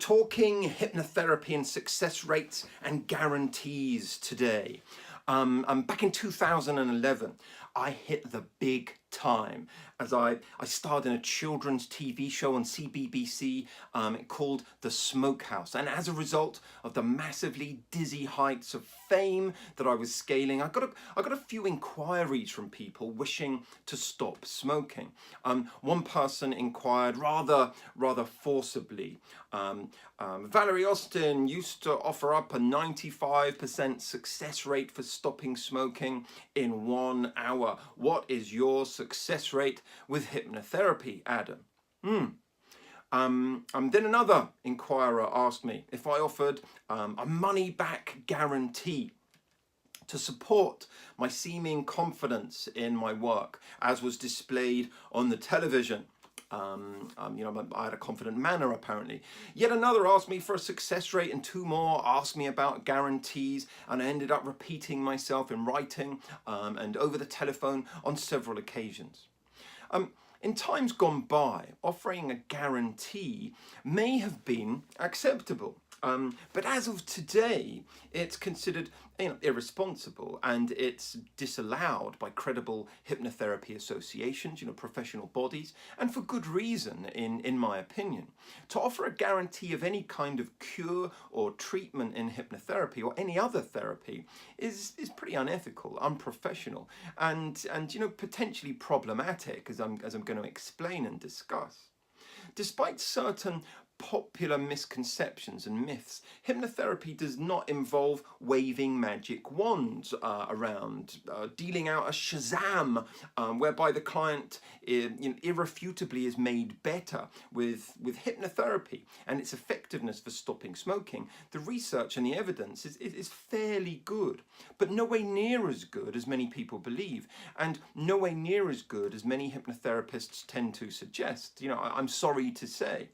talking hypnotherapy and success rates and guarantees today. Back in 2011, I hit the big time as I starred in a children's TV show on CBBC called The Smokehouse. And as a result of the massively dizzy heights of fame that I was scaling, I got a few inquiries from people wishing to stop smoking. One person inquired rather forcibly, Valerie Austin used to offer up a 95% success rate for stopping smoking in 1 hour. What is your success rate with hypnotherapy, Adam? Then another inquirer asked me if I offered a money-back guarantee to support my seeming confidence in my work, as was displayed on the television. I had a confident manner apparently. Yet another asked me for a success rate, and two more asked me about guarantees, and I ended up repeating myself in writing and over the telephone on several occasions. In times gone by, offering a guarantee may have been acceptable. But as of today, it's considered irresponsible, and it's disallowed by credible hypnotherapy associations, professional bodies, and for good reason, in my opinion. To offer a guarantee of any kind of cure or treatment in hypnotherapy or any other therapy is pretty unethical, unprofessional, and potentially problematic, as I'm going to explain and discuss. Despite certain popular misconceptions and myths, hypnotherapy does not involve waving magic wands around, dealing out a Shazam, whereby the client irrefutably is made better with hypnotherapy and its effectiveness for stopping smoking. The research and the evidence is fairly good, but nowhere near as good as many people believe, and nowhere near as good as many hypnotherapists tend to suggest. I'm sorry to say.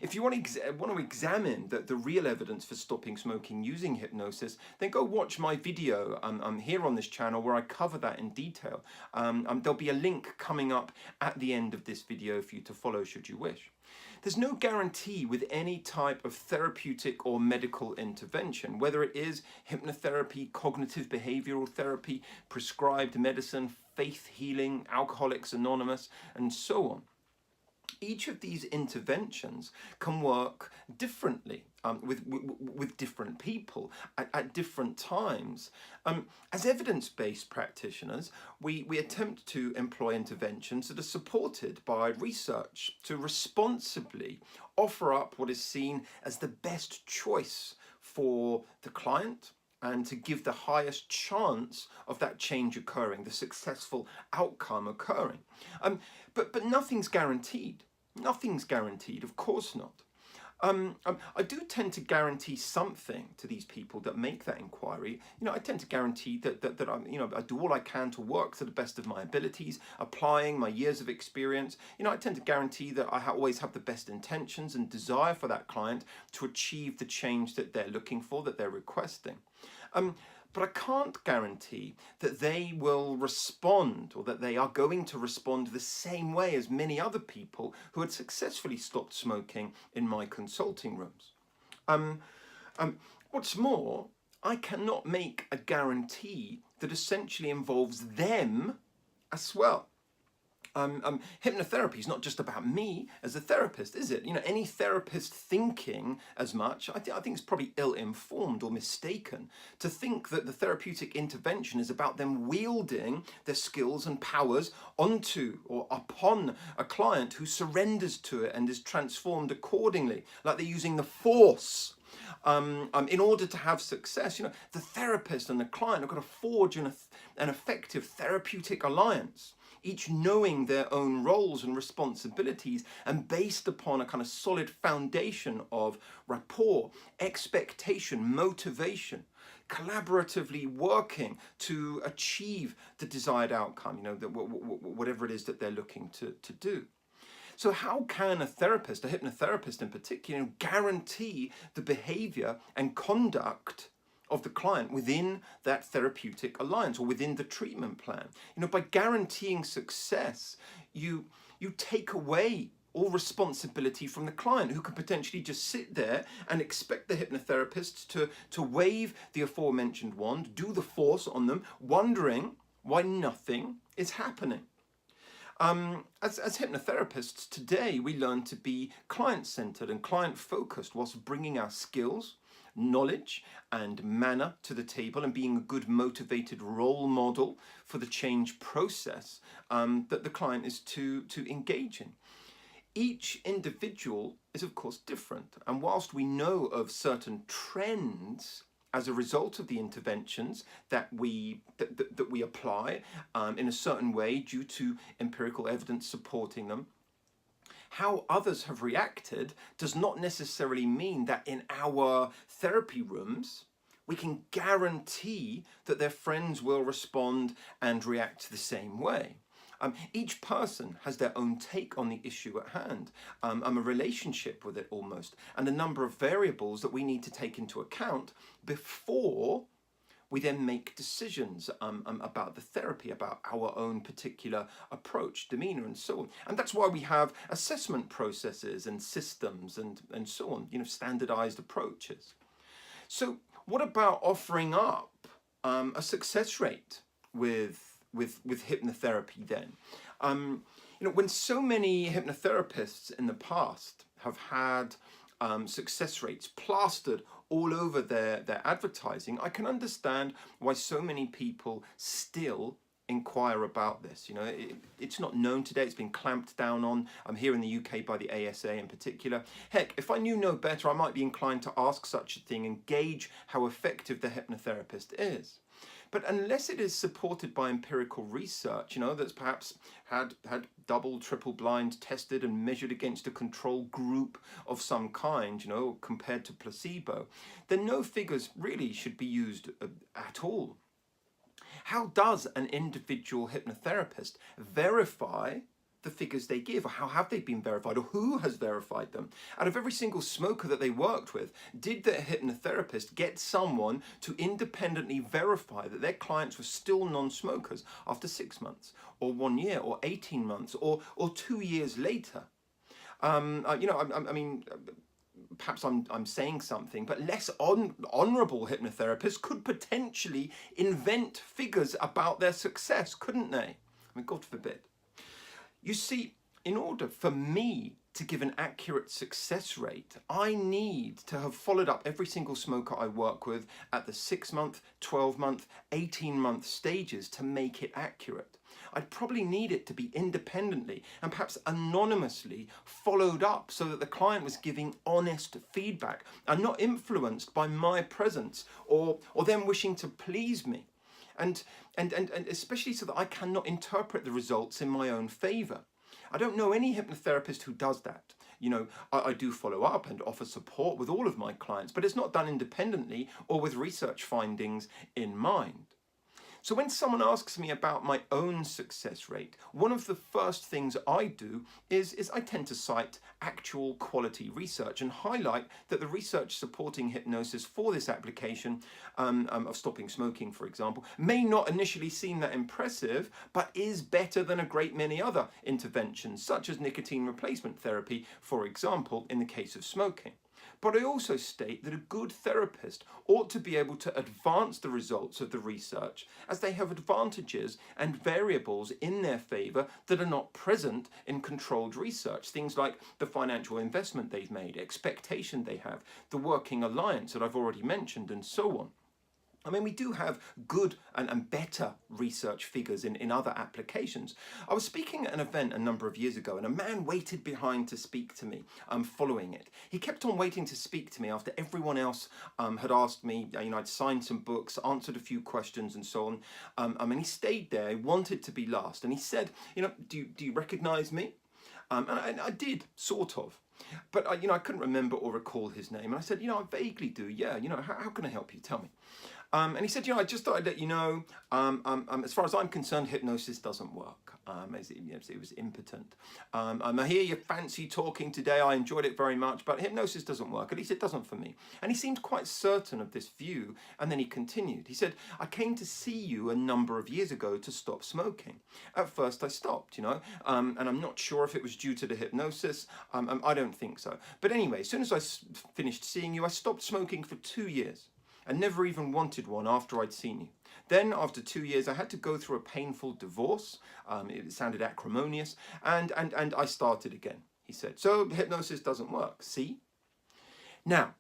If you want to examine the real evidence for stopping smoking using hypnosis, then go watch my video here on this channel where I cover that in detail. There'll be a link coming up at the end of this video for you to follow should you wish. There's no guarantee with any type of therapeutic or medical intervention, whether it is hypnotherapy, cognitive behavioral therapy, prescribed medicine, faith healing, Alcoholics Anonymous, and so on. Each of these interventions can work differently with different people at different times. As evidence-based practitioners, we attempt to employ interventions that are supported by research to responsibly offer up what is seen as the best choice for the client, and to give the highest chance of that change occurring, the successful outcome occurring. But nothing's guaranteed. Nothing's guaranteed, of course not. I do tend to guarantee something to these people that make that inquiry. I tend to guarantee that I do all I can to work to the best of my abilities, applying my years of experience. I tend to guarantee that I always have the best intentions and desire for that client to achieve the change that they're looking for, that they're requesting. But I can't guarantee that they will respond, or that they are going to respond the same way as many other people who had successfully stopped smoking in my consulting rooms. What's more, I cannot make a guarantee that essentially involves them as well. Hypnotherapy is not just about me as a therapist, is it? Any therapist thinking as much, I think it's probably ill-informed or mistaken to think that the therapeutic intervention is about them wielding their skills and powers onto or upon a client who surrenders to it and is transformed accordingly, like they're using the force. In order to have success, the therapist and the client have got to forge an effective therapeutic alliance, each knowing their own roles and responsibilities, and based upon a kind of solid foundation of rapport, expectation, motivation, collaboratively working to achieve the desired outcome, whatever it is that they're looking to do. So how can a therapist, a hypnotherapist in particular, guarantee the behavior and conduct of the client within that therapeutic alliance or within the treatment plan? By guaranteeing success, you take away all responsibility from the client, who could potentially just sit there and expect the hypnotherapist to wave the aforementioned wand, do the force on them, wondering why nothing is happening. As hypnotherapists today, we learn to be client-centered and client-focused whilst bringing our skills, knowledge and manner to the table, and being a good motivated role model for the change process that the client is to engage in. Each individual is of course different, and whilst we know of certain trends as a result of the interventions that we apply in a certain way due to empirical evidence supporting them, how others have reacted does not necessarily mean that in our therapy rooms we can guarantee that their friends will respond and react the same way. Each person has their own take on the issue at hand, a relationship with it almost, and a number of variables that we need to take into account before we then make decisions about the therapy, about our own particular approach, demeanor, and so on. And that's why we have assessment processes and systems and so on, standardized approaches. So what about offering up a success rate with hypnotherapy then? When so many hypnotherapists in the past have had success rates plastered all over their advertising, I can understand why so many people still inquire about this. It's not known today. It's been clamped down on here in the UK by the ASA in particular. Heck, if I knew no better, I might be inclined to ask such a thing and gauge how effective the hypnotherapist is. But unless it is supported by empirical research, that's perhaps had double, triple blind tested and measured against a control group of some kind, compared to placebo, then no figures really should be used at all. How does an individual hypnotherapist verify the figures they give, or how have they been verified, or who has verified them? Out of every single smoker that they worked with, did the hypnotherapist get someone to independently verify that their clients were still non-smokers after 6 months, or 1 year, or 18 months, or 2 years later? Perhaps I'm saying something, but less honourable hypnotherapists could potentially invent figures about their success, couldn't they? God forbid. You see, in order for me to give an accurate success rate, I need to have followed up every single smoker I work with at the 6-month, 12-month, 18-month stages to make it accurate. I'd probably need it to be independently and perhaps anonymously followed up so that the client was giving honest feedback and not influenced by my presence or them wishing to please me. And especially so that I cannot interpret the results in my own favour. I don't know any hypnotherapist who does that. I do follow up and offer support with all of my clients, but it's not done independently or with research findings in mind. So when someone asks me about my own success rate, one of the first things I do is I tend to cite actual quality research and highlight that the research supporting hypnosis for this application of stopping smoking, for example, may not initially seem that impressive, but is better than a great many other interventions, such as nicotine replacement therapy, for example, in the case of smoking. But I also state that a good therapist ought to be able to advance the results of the research, as they have advantages and variables in their favour that are not present in controlled research. Things like the financial investment they've made, expectation they have, the working alliance that I've already mentioned, and so on. We do have good and better research figures in other applications. I was speaking at an event a number of years ago, and a man waited behind to speak to me following it. He kept on waiting to speak to me after everyone else had asked me. I'd signed some books, answered a few questions and so on. And he stayed there. He wanted to be last. And he said, do you recognise me? And I did, sort of. But I couldn't remember or recall his name. And I said, I vaguely do, yeah. How can I help you? Tell me. And he said, I just thought I'd let you know, as far as I'm concerned, hypnosis doesn't work. As it was impotent. I hear you fancy talking today. I enjoyed it very much, but hypnosis doesn't work. At least it doesn't for me. And he seemed quite certain of this view. And then he continued. He said, I came to see you a number of years ago to stop smoking. At first I stopped, and I'm not sure if it was due to the hypnosis. I don't think so. But anyway, as soon as I finished seeing you, I stopped smoking for 2 years and never even wanted one after I'd seen you. Then, after 2 years, I had to go through a painful divorce. It sounded acrimonious, and I started again, he said. So hypnosis doesn't work, see? Now,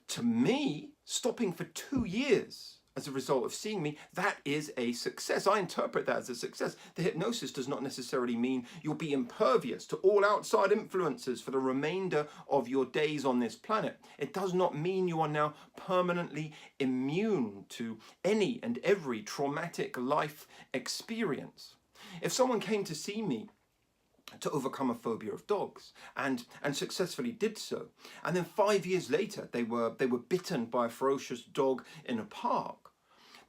to me, stopping for 2 years as a result of seeing me, that is a success. I interpret that as a success. The hypnosis does not necessarily mean you'll be impervious to all outside influences for the remainder of your days on this planet. It does not mean you are now permanently immune to any and every traumatic life experience. If someone came to see me to overcome a phobia of dogs and successfully did so, and then 5 years later they were bitten by a ferocious dog in a park,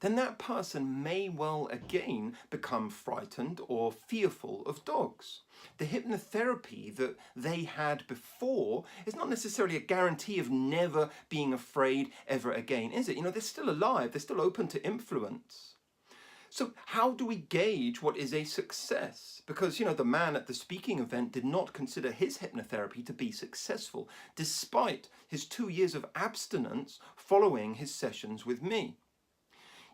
then that person may well again become frightened or fearful of dogs. The hypnotherapy that they had before is not necessarily a guarantee of never being afraid ever again, is it? They're still alive, they're still open to influence. So how do we gauge what is a success? Because, the man at the speaking event did not consider his hypnotherapy to be successful, despite his 2 years of abstinence following his sessions with me.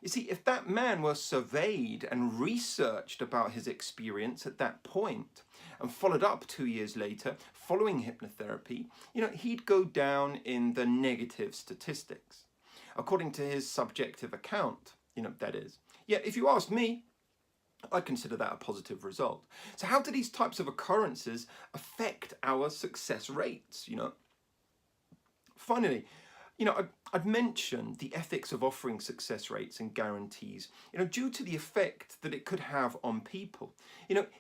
You see, if that man were surveyed and researched about his experience at that point and followed up 2 years later following hypnotherapy, he'd go down in the negative statistics, according to his subjective account, that is. Yet, if you ask me, I'd consider that a positive result. So how do these types of occurrences affect our success rates, Finally, I'd mentioned the ethics of offering success rates and guarantees, due to the effect that it could have on people.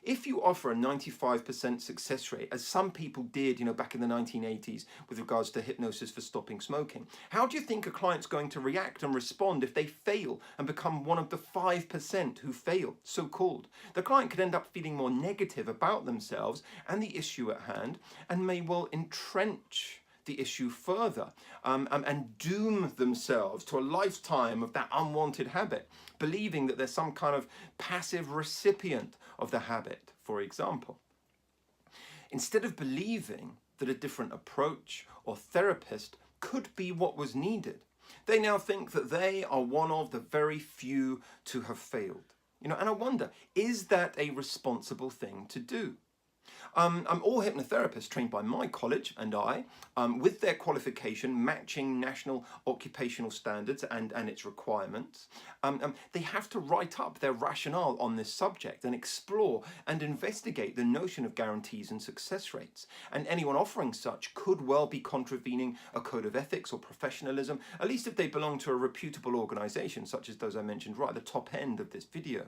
If you offer a 95% success rate, as some people did, back in the 1980s with regards to hypnosis for stopping smoking, how do you think a client's going to react and respond if they fail and become one of the 5% who fail, so-called? The client could end up feeling more negative about themselves and the issue at hand, and may well entrench the issue further and doom themselves to a lifetime of that unwanted habit, believing that they're some kind of passive recipient of the habit, for example. Instead of believing that a different approach or therapist could be what was needed, they now think that they are one of the very few to have failed. And I wonder, is that a responsible thing to do? All hypnotherapists trained by my college and I, with their qualification matching national occupational standards and its requirements, they have to write up their rationale on this subject and explore and investigate the notion of guarantees and success rates. And anyone offering such could well be contravening a code of ethics or professionalism, at least if they belong to a reputable organisation such as those I mentioned right at the top end of this video.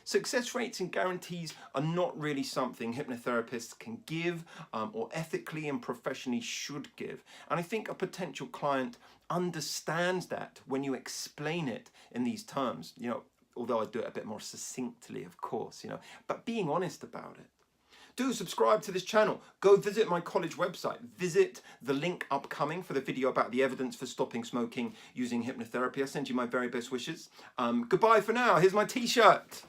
Success rates and guarantees are not really something hypnotherapists can give or ethically and professionally should give. And I think a potential client understands that when you explain it in these terms, although I do it a bit more succinctly, of course, but being honest about it. Do subscribe to this channel. Go visit my college website. Visit the link upcoming for the video about the evidence for stopping smoking using hypnotherapy. I send you my very best wishes. Goodbye for now. Here's my t-shirt.